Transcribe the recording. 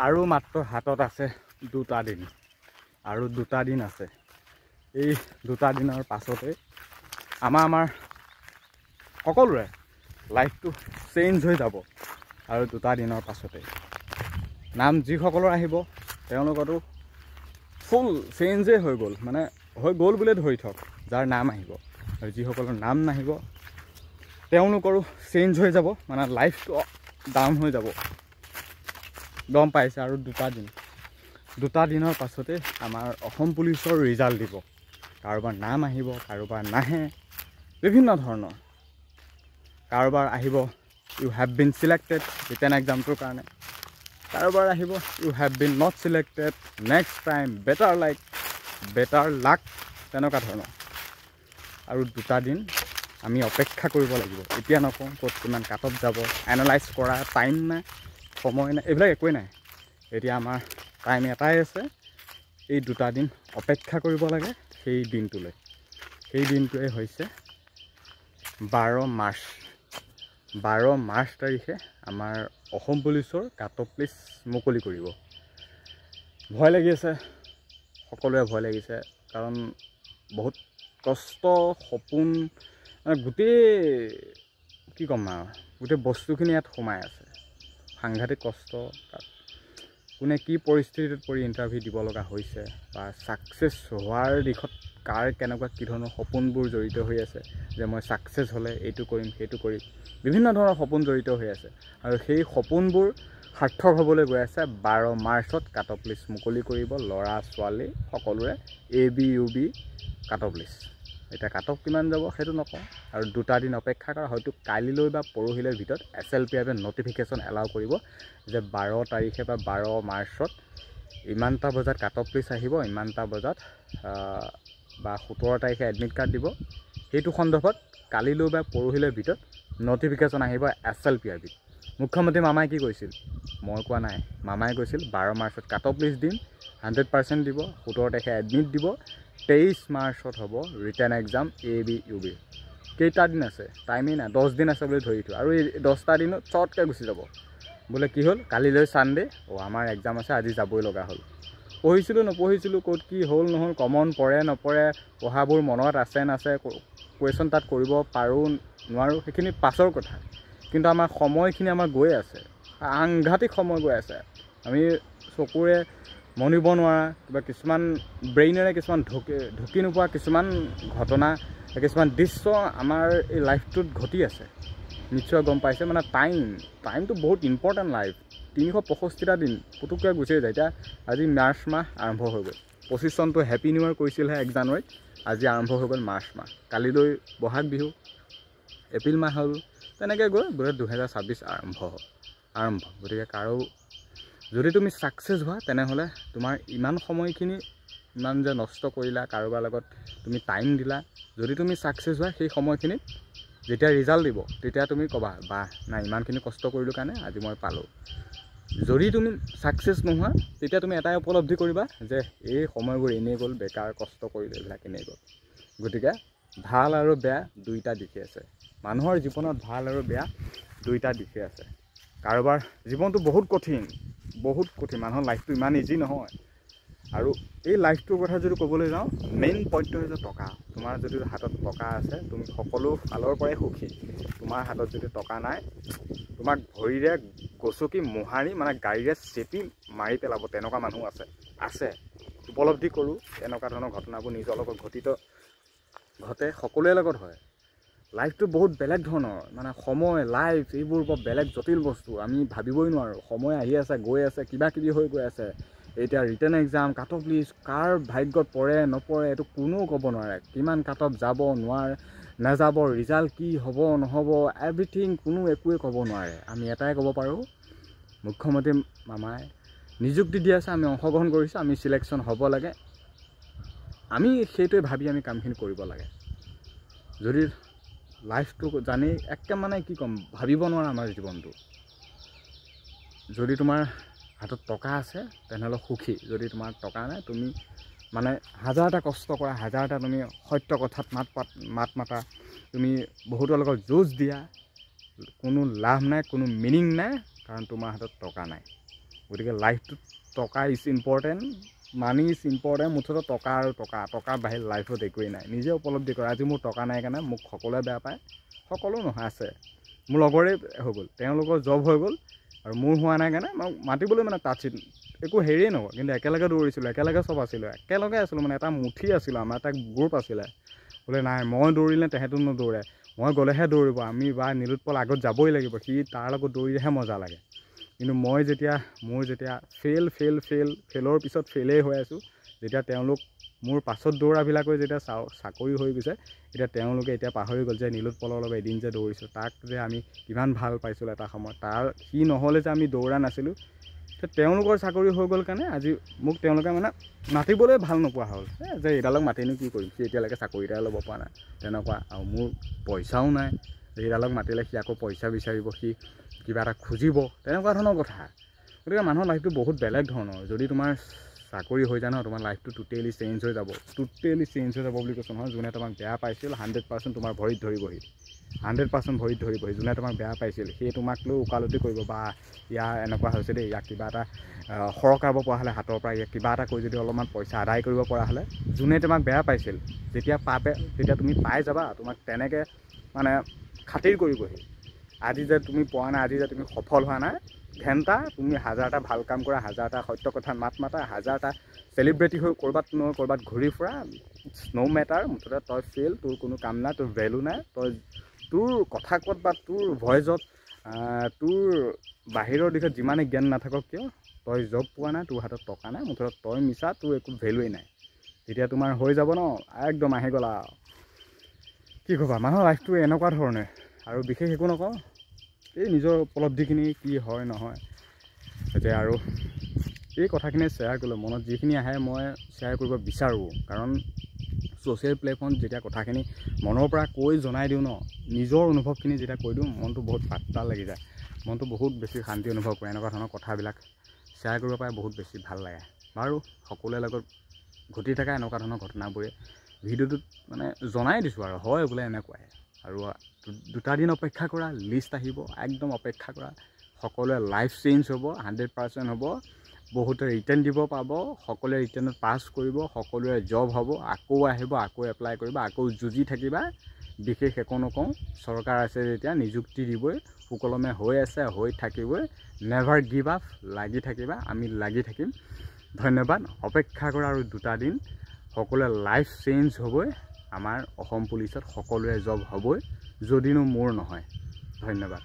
আৰু মাত্ৰ হাতত আছে 2টা দিন আৰু 2টা দিন আছে। এই 2টা দিনৰ পাছতে আমাৰ সকলোৰে লাইফটো চেঞ্জ হৈ যাব। আৰু 2টা দিনৰ পাছতে নাম যিসকলৰ আহিব তেওঁলোকতো ফুল চেঞ্জেই হৈ গ'ল, মানে হৈ গ'ল বুলিয়ে ধৰি থওক যাৰ নাম আহিব। আৰু যিসকলৰ নাম নাহিব তেওঁলোকৰো চেঞ্জ হৈ যাব, মানে লাইফটো ডাউন হৈ যাব। গম পাইছে? আৰু 2টা দিনৰ পাছতে আমাৰ অসম পুলিচৰ ৰিজাল্ট দিব। কাৰোবাৰ নাম আহিব, কাৰোবাৰ নাহে, বিভিন্ন ধৰণৰ। কাৰোবাৰ আহিব you have been selected written এক্সামটোৰ কাৰণে, কাৰোবাৰ আহিব you have been not selected, next time better luck, তেনেকুৱা ধৰণৰ। আৰু 2টা দিন আমি অপেক্ষা কৰিব লাগিব। এতিয়া নকওঁ ক'ত কিমান কাট অফ যাব, এনালাইজ কৰা টাইম নাই, সময় নাই, এইবিলাক একোৱেই নাই। এতিয়া আমাৰ টাইম এটাই আছে, এই 2টা দিন অপেক্ষা কৰিব লাগে সেই দিনটোলৈ। সেই দিনটোৱে হৈছে 12 মাৰ্চ। 12 মাৰ্চ তাৰিখে আমাৰ অসম পুলিচৰ কাট অফ লিষ্ট মুকলি কৰিব। ভয় লাগি আছে, সকলোৱে ভয় লাগিছে, কাৰণ বহুত কষ্ট, সপোন, মানে গোটেই কি ক'ম আৰু, গোটেই বস্তুখিনি ইয়াত সোমাই আছে। সাংঘাতিক কষ্ট। তাত কোনে কি পৰিস্থিতিত পৰি ইণ্টাৰভিউ দিব লগা হৈছে, বা ছাকচেছ হোৱাৰ দিশত কাৰ কেনেকুৱা কি ধৰণৰ সপোনবোৰ জড়িত হৈ আছে, যে মই ছাকচেছ হ'লে এইটো কৰিম সেইটো কৰিম, বিভিন্ন ধৰণৰ সপোন জড়িত হৈ আছে। আৰু সেই সপোনবোৰ সাৰ্থক হ'বলৈ গৈ আছে 12 মাৰ্চত। কাট অফ লিষ্ট মুকলি কৰিব ল'ৰা ছোৱালী সকলোৰে, AB UB কাট অফ লিষ্ট। এতিয়া কাট অফ কিমান যাব সেইটো নকওঁ। আৰু 2টা দিন অপেক্ষা কৰা, হয়তো কালিলৈ বা পৰহিলৈৰ ভিতৰত SLPF নটিফিকেশ্যন এলাউ কৰিব যে 12 তাৰিখে বা 12 মাৰ্চত ইমানটা বজাত কাট অফ লিষ্ট আহিব, ইমানটা বজাত বা 17 তাৰিখে এডমিট কাৰ্ড দিব। সেইটো সন্দৰ্ভত কালিলৈ বা পৰহিলৈৰ ভিতৰত নটিফিকেশ্যন আহিব SLPF। মুখ্যমন্ত্ৰী মামাই কি কৈছিল? মই কোৱা নাই, মামাই কৈছিল 12 মাৰ্চত কাট অফ লিষ্ট দিম, 100% দিব, 17 তাৰিখে এডমিট দিব, 23 মাৰ্চত হ'ব ৰিটেন এক্সাম AB UB। কেইটা দিন আছে? টাইমেই নাই, 10 দিন আছে বুলি ধৰি থোৱা। আৰু এই 10টা দিনত চটকৈ গুচি যাব। বোলে কি হ'ল, কালিলৈ ছানডে, আমাৰ এক্সাম আছে, আজি যাবই লগা হ'ল। পঢ়িছিলোঁ নপঢ়িছিলোঁ, ক'ত কি হ'ল নহ'ল, কমন পৰে নপৰে, পঢ়াবোৰ মনত আছে নাছে, কুৱেশ্যন তাত কৰিব পাৰোঁ নোৱাৰোঁ, সেইখিনি পাছৰ কথা। কিন্তু আমাৰ সময়খিনি আমাৰ গৈ আছে, সাংঘাতিক সময় গৈ আছে। আমি চকুৰে মনিব নোৱাৰা, কিবা কিছুমান ব্ৰেইনেৰে কিছুমান ঢুকি নোপোৱা কিছুমান ঘটনা, কিছুমান দৃশ্য আমাৰ এই লাইফটোত ঘটি আছে। নিশ্চয় গম পাইছে, মানে টাইমটো বহুত ইম্পৰ্টেণ্ট। লাইফ 365টা দিন পুতুককৈ গুচি যায়। এতিয়া আজি মাৰ্চ মাহ আৰম্ভ হৈ গ'ল, 25 চনটো হেপী নিউ ইয়েৰ কৈছিলহে 1 জানুৱাৰীত, আজি আৰম্ভ হৈ গ'ল মাৰ্চ মাহ। কালিলৈ বহাগ বিহু, এপ্ৰিল মাহ হ'ল, তেনেকৈ গৈ 2026 আৰম্ভ। গতিকে যদি তুমি ছাকচেছ হোৱা তেনেহ'লে তোমাৰ ইমান সময়খিনি ইমান যে নষ্ট কৰিলা, কাৰোবাৰ লগত তুমি টাইম দিলা, যদি তুমি ছাকচেছ হোৱা সেই সময়খিনিত যেতিয়া ৰিজাল্ট দিব তেতিয়া তুমি ক'বা, বাহ নাই ইমানখিনি কষ্ট কৰিলোঁ কাৰণে আজি মই পালোঁ। যদি তুমি ছাকচেছ নোহোৱা তেতিয়া তুমি এটাই উপলব্ধি কৰিবা যে এই সময়বোৰ এনেই গ'ল, বেকাৰ কষ্ট কৰিলোঁ, এইবিলাক এনেই গ'ল। গতিকে ভাল আৰু বেয়া 2টা দিশে আছে। মানুহৰ জীৱনত ভাল আৰু বেয়া 2টা দিশে আছে। কাৰোবাৰ জীৱনটো বহুত কঠিন, মানুহৰ লাইফটো ইমান ইজি নহয়। আৰু এই লাইফটোৰ কথা যদি ক'বলৈ যাওঁ, মেইন পইণ্টটো হৈছে টকা। তোমাৰ যদি হাতত টকা আছে তুমি সকলো ফালৰ পৰাই সুখী। তোমাৰ হাতত যদি টকা নাই, তোমাক ভৰিৰে গচকি মোহাৰি, মানে গাড়ীৰে চেপি মাৰি পেলাব, তেনেকুৱা মানুহ আছে। উপলব্ধি কৰোঁ, এনেকুৱা ধৰণৰ ঘটনাবোৰ নিজৰ লগত ঘটে, সকলোৰে লগত হয়। লাইফটো বহুত বেলেগ ধৰণৰ, মানে সময়, লাইফ এইবোৰ বৰ বেলেগ জটিল বস্তু, আমি ভাবিবই নোৱাৰোঁ। সময় আহি আছে, গৈ আছে, কিবা কিবি হৈ গৈ আছে। এতিয়া written exam, cut off list, কাৰ ভাগ্যত পৰে নপৰে এইটো কোনেও ক'ব নোৱাৰে। কিমান কাট অফ যাব নাযাব, ৰিজাল্ট কি হ'ব নহ'ব, এভৰিথিং একোৱে ক'ব নোৱাৰে। আমি এটাই ক'ব পাৰোঁ, মুখ্যমন্ত্ৰী মামাই নিযুক্তি দি আছে, আমি অংশগ্ৰহণ কৰিছোঁ, আমি চিলেকশ্যন হ'ব লাগে, আমি সেইটোৱে ভাবি আমি কামখিনি কৰিব লাগে। যদি লাইফটো জানি একে মানে কি ক'ম, ভাবিব নোৱাৰা আমাৰ জীৱনটো। যদি তোমাৰ হাতত টকা আছে তেনেহ'লে সুখী, যদি তোমাৰ টকা নাই তুমি মানে হাজাৰটা কষ্ট কৰা, হাজাৰটা তুমি সত্য কথাত মাত মাতা, তুমি বহুতৰ লগত যুঁজ দিয়া, কোনো লাভ নাই, কোনো মিনিং নাই, কাৰণ তোমাৰ হাতত টকা নাই। গতিকে লাইফটোত টকা is important, money is important. মুঠতে টকা আৰু টকাৰ বাহিৰে লাইফত একোৱেই নাই। নিজে উপলব্ধি কৰা। আজি মোৰ টকা নাই কাৰণে মোক সকলোৱে বেয়া পায়। সকলো নহয়, আছে। মোৰ লগৰে হৈ গ'ল, তেওঁলোকৰ জব হৈ গ'ল আৰু মোৰ হোৱা নাই কাৰণে মই মাতিবলৈ মানে তাত একো হেৰিয়ে নকয়। কিন্তু একেলগে দৌৰিছিলোঁ, একেলগে চব আছিলোঁ, একেলগে আছিলোঁ, মানে এটা মুঠি আছিলোঁ, আমাৰ এটা গ্ৰুপ আছিলে। বোলে নাই মই দৌৰিলে তেহেঁতো নদৌৰে, মই গ'লেহে দৌৰিব, আমি বা নীলোৎপল আগত যাবই লাগিব, সি তাৰ লগত দৌৰিলেহে মজা লাগে। কিন্তু মোৰ যেতিয়া ফেলৰ পিছত ফেলেই হৈ আছোঁ, যেতিয়া তেওঁলোক মোৰ পাছত দৌৰাবিলাকৈ যেতিয়া চাকৰি হৈ গৈছে, এতিয়া তেওঁলোকে এতিয়া পাহৰি গ'ল যে নীলোৎপলৰ লগত এদিন যে দৌৰিছোঁ, তাক যে আমি কিমান ভাল পাইছিলোঁ এটা সময়ত, সি নহ'লে যে আমি দৌৰা নাছিলোঁ। তেওঁলোকৰ চাকৰি হৈ গ'ল কাৰণে আজি মোক তেওঁলোকে মানে মাতিবলৈ ভাল নোপোৱা হ'ল, যে এইডালক মাতিনো কি কৰিম, সি এতিয়ালৈকে চাকৰি এটাই ল'ব পৰা নাই, তেনেকুৱা। আৰু মোৰ পইচাও নাই, এইডালক মাতিলে সি আকৌ পইচা বিচাৰিব, সি কিবা এটা খুজিব, তেনেকুৱা ধৰণৰ কথা। গতিকে মানুহৰ লাইফটো বহুত বেলেগ ধৰণৰ। যদি তোমাৰ চাকৰি হৈ যায় ন, তোমাৰ লাইফটো টোটেলি চেঞ্জ হৈ যাব, বুলি কৈছোঁ নহয়। যোনে তোমাক বেয়া পাইছিল 100% তোমাৰ ভৰিত ধৰিবহি, 100% ভৰিত ধৰিবহি। যোনে তোমাক বেয়া পাইছিল সেই তোমাক লৈ ওকালতি কৰিব, বা ইয়াৰ এনেকুৱা হৈছে দেই, ইয়াক কিবা এটা সৰকাব পৰা হ'লে হাতৰ পৰা, ইয়াক কিবা এটা কৰি যদি অলপমান পইচা আদায় কৰিব পৰা হ'লে, যোনে তোমাক বেয়া পাইছিল যেতিয়া তুমি পাই যাবা, তোমাক তেনেকৈ মানে খাতিৰ কৰিবহি। আজি যে তুমি পোৱা নাই, আজি যে তুমি সফল হোৱা নাই, ঘেণ্টা তুমি 1000টা ভাল কাম কৰা, 1000টা সত্য কথাত মাত মাতা, 1000টা চেলিব্ৰিটি হৈ ক'ৰবাত ঘূৰি ফুৰা, ন' মেটাৰ, মুঠতে তই ফেইল, তোৰ কোনো কাম নাই, তোৰ ভেলু নাই, তোৰ কথা ক'ত বা তোৰ ভইচত, তোৰ বাহিৰৰ দিশত যিমানে জ্ঞান নাথাকক কিয়, তই জব পোৱা নাই, তোৰ হাতত টকা নাই, মুঠতে তই মিছা, তোৰ একো ভেলুৱেই নাই। যেতিয়া তোমাৰ হৈ যাব ন, একদম আহি গ'লা। কি ক'বা, মানুহৰ লাইফটো এনেকুৱা ধৰণে। আৰু বিশেষ একো নকওঁ, এই নিজৰ উপলব্ধিখিনি কি হয় নহয়, এতিয়া আৰু এই কথাখিনি শ্বেয়াৰ কৰিলোঁ। মনত যিখিনি আহে মই শ্বেয়াৰ কৰিব বিচাৰোঁ, কাৰণ ছ'চিয়েল প্লেটফৰ্মত যেতিয়া কথাখিনি মনৰ পৰা কৈ জনাই দিওঁ ন, নিজৰ অনুভৱখিনি যেতিয়া কৈ দিওঁ, মনটো বহুত পাতল লাগি যায়, মনটো বহুত বেছি শান্তি অনুভৱ কৰে। এনেকুৱা ধৰণৰ কথাবিলাক শ্বেয়াৰ কৰিব পাৰে বহুত বেছি ভাল লাগে। বাৰু, সকলোৰে লগত ঘটি থকা এনেকুৱা ধৰণৰ ঘটনাবোৰে ভিডিঅ'টোত মানে জনাই দিছোঁ আৰু, হয় বোলে এনেকুৱাই। আৰু 2টা দিন অপেক্ষা কৰা, লিষ্ট আহিব, একদম অপেক্ষা কৰা। সকলোৱে লাইফ চেঞ্জ হ'ব, 100% হ'ব। বহুতে ৰিটাৰ্ণ দিব পাব, সকলোৱে ৰিটাৰ্ণত পাছ কৰিব, সকলোৰে জব হ'ব, আকৌ আহিব, আকৌ এপ্লাই কৰিব, আকৌ যুঁজি থাকিবা। বিশেষ একো নকওঁ, চৰকাৰ আছে যেতিয়া নিযুক্তি দিবই, সুকলমে হৈ আছে, হৈ থাকিবই। নেভাৰ গিভ আপ, লাগি থাকিবা, আমি লাগি থাকিম। ধন্যবাদ। অপেক্ষা কৰা আৰু 2টা দিন, সকলোৱে লাইফ চেঞ্জ হ'বই। আমাৰ অসম পুলিচত সকলোৰে জব হ'বই, যদিনো মোৰ নহয়। ধন্যবাদ।